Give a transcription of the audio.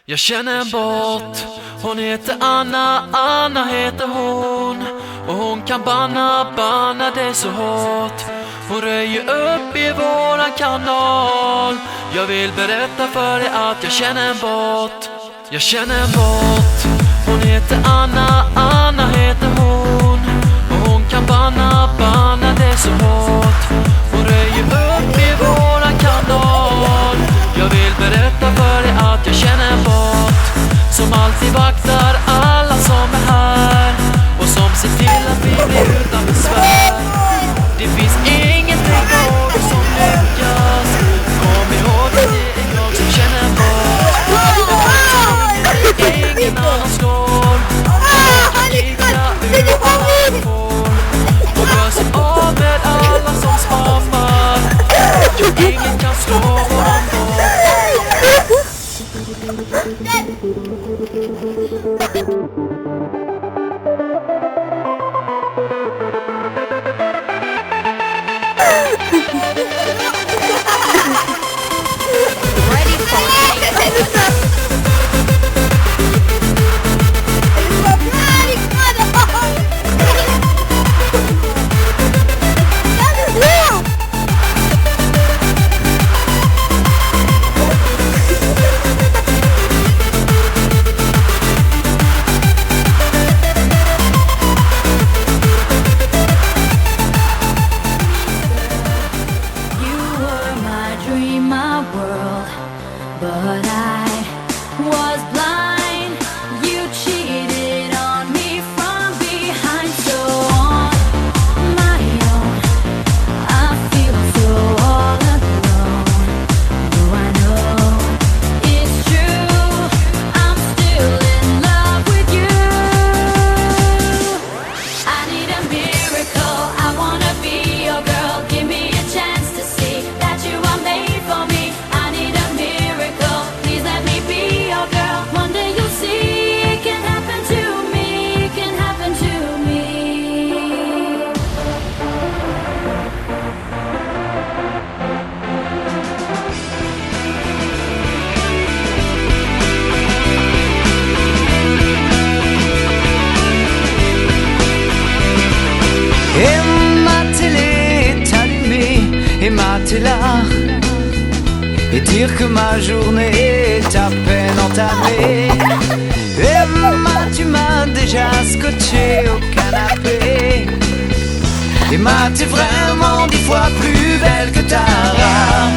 Jag känner en bot, hon heter Anna, Anna heter hon. Och hon kan banna det så hårt. Hon röjer upp i våran kanal. Jag vill berätta för dig att jag känner en bot. Jag känner en bot, hon heter Anna, Anna heter hon. Och hon kan banna det så hårt. Hon röjer upp i våran kanal. Jag vill berätta för dig att jag känner en bot som alltid vaktar alla som är här och som ser till att vi blir utan besvär. Det finns ingenting någon som lyckas. Kom ihåg att det är jag som känner en bot. Ingen annan slår. Jag kan kicka ut alla får och gör sig av med alla som spammar. Jo, ingen kan slå våran bot. But I was blind. You cheated on me from behind. So on my own, I feel so all alone. Though I know it's true, I'm still in love with you. I need a miracle, I wanna be your girl. Give me a chance to see that you are made for me. I need a miracle, please let me be your girl. One day you'll see it can happen to me, it can happen to me. Emma télé est allumée, Emma t'es là. Et dire que ma journée est à peine entamée. Emma, tu m'as déjà scotché au canapé. Emma, t'es vraiment 10 fois plus belle que Tara.